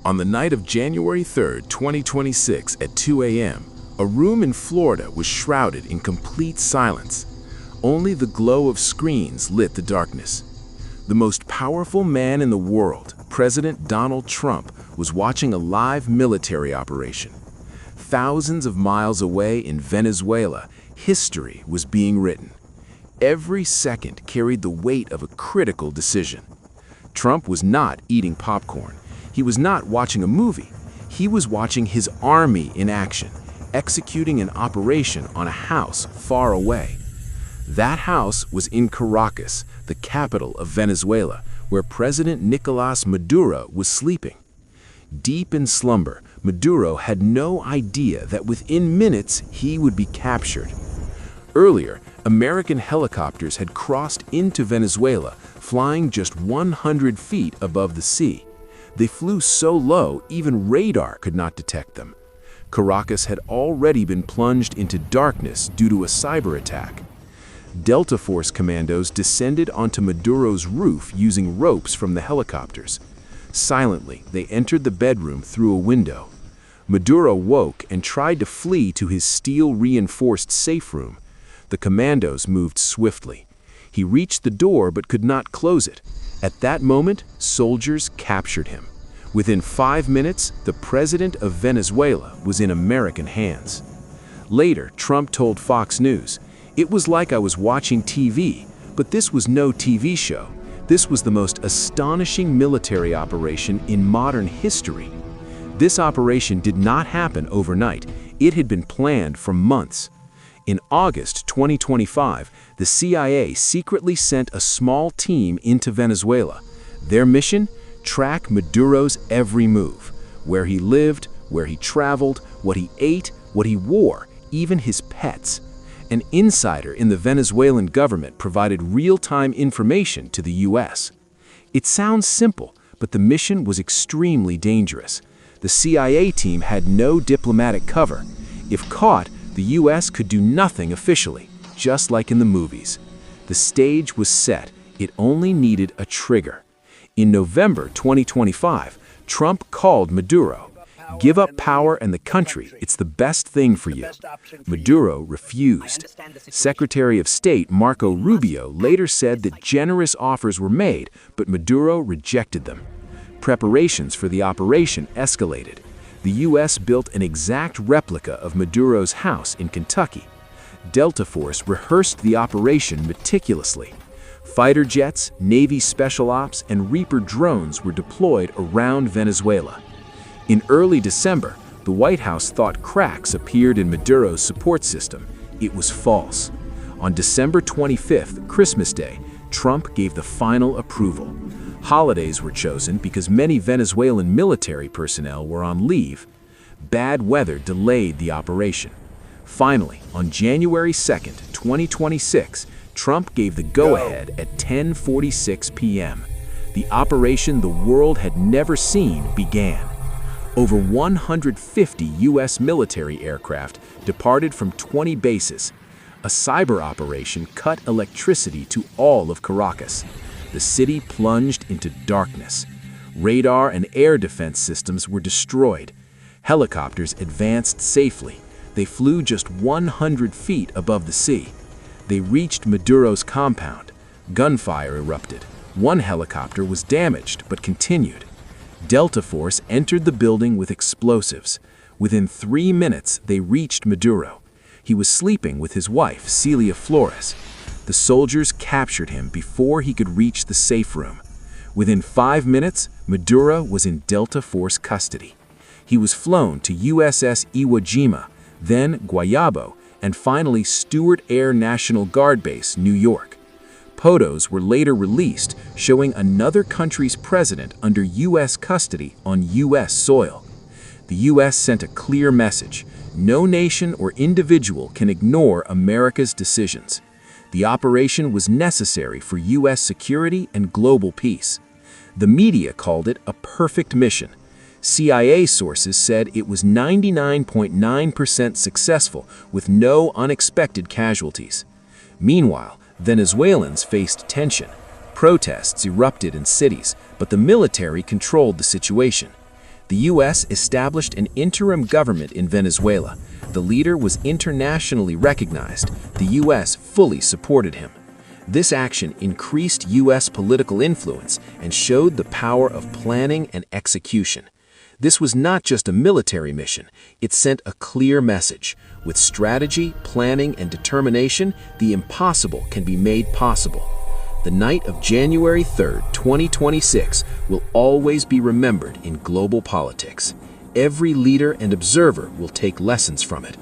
On the night of January 3, 2026 at 2 a.m., a room in Florida was shrouded in complete silence. Only the glow of screens lit the darkness. The most powerful man in the world, President Donald Trump, was watching a live military operation. Thousands of miles away in Venezuela, history was being written. Every second carried the weight of a critical decision. Trump was not eating popcorn. He was not watching a movie. He was watching his army in action, executing an operation on a house far away. That house was in Caracas, the capital of Venezuela, where President Nicolás Maduro was sleeping. Deep in slumber, Maduro had no idea that within minutes he would be captured. Earlier, American helicopters had crossed into Venezuela, flying just 100 feet above the sea. They flew so low, even radar could not detect them. Caracas had already been plunged into darkness due to a cyber attack. Delta Force commandos descended onto Maduro's roof using ropes from the helicopters. Silently, they entered the bedroom through a window. Maduro woke and tried to flee to his steel-reinforced safe room. The commandos moved swiftly. He reached the door but could not close it. At that moment, soldiers captured him. Within 5 minutes, the president of Venezuela was in American hands. Later, Trump told Fox News, "It was like I was watching TV, but this was no TV show. This was the most astonishing military operation in modern history." This operation did not happen overnight. It had been planned for months. In August 2025, the CIA secretly sent a small team into Venezuela. Their mission? Track Maduro's every move. Where he lived, where he traveled, what he ate, what he wore, even his pets. An insider in the Venezuelan government provided real-time information to the U.S. It sounds simple, but the mission was extremely dangerous. The CIA team had no diplomatic cover. If caught, the U.S. could do nothing officially, just like in the movies. The stage was set. It only needed a trigger. In November 2025, Trump called Maduro. "Give up power and the country. It's the best thing for you." Maduro refused. Secretary of State Marco Rubio later said that generous offers were made, but Maduro rejected them. Preparations for the operation escalated. The U.S. built an exact replica of Maduro's house in Kentucky. Delta Force rehearsed the operation meticulously. Fighter jets, Navy Special Ops, and Reaper drones were deployed around Venezuela. In early December, the White House thought cracks appeared in Maduro's support system. It was false. On December 25th, Christmas Day, Trump gave the final approval. Holidays were chosen because many Venezuelan military personnel were on leave. Bad weather delayed the operation. Finally, on January 2nd, 2026, Trump gave the go-ahead at 10:46 p.m. The operation the world had never seen began. Over 150 U.S. military aircraft departed from 20 bases. A cyber operation cut electricity to all of Caracas. The city plunged into darkness. Radar and air defense systems were destroyed. Helicopters advanced safely. They flew just 100 feet above the sea. They reached Maduro's compound. Gunfire erupted. One helicopter was damaged but continued. Delta Force entered the building with explosives. Within 3 minutes, they reached Maduro. He was sleeping with his wife, Celia Flores. The soldiers captured him before he could reach the safe room. Within 5 minutes, Maduro was in Delta Force custody. He was flown to USS Iwo Jima, then Guayabo, and finally Stewart Air National Guard Base, New York. Photos were later released showing another country's president under U.S. custody on U.S. soil. The U.S. sent a clear message: no nation or individual can ignore America's decisions. The operation was necessary for U.S. security and global peace. The media called it a perfect mission. CIA sources said it was 99.9% successful with no unexpected casualties. Meanwhile, Venezuelans faced tension. Protests erupted in cities, but the military controlled the situation. The U.S. established an interim government in Venezuela. The leader was internationally recognized. The U.S. fully supported him. This action increased U.S. political influence and showed the power of planning and execution. This was not just a military mission, it sent a clear message. With strategy, planning, and determination, the impossible can be made possible. The night of January 3, 2026 will always be remembered in global politics. Every leader and observer will take lessons from it.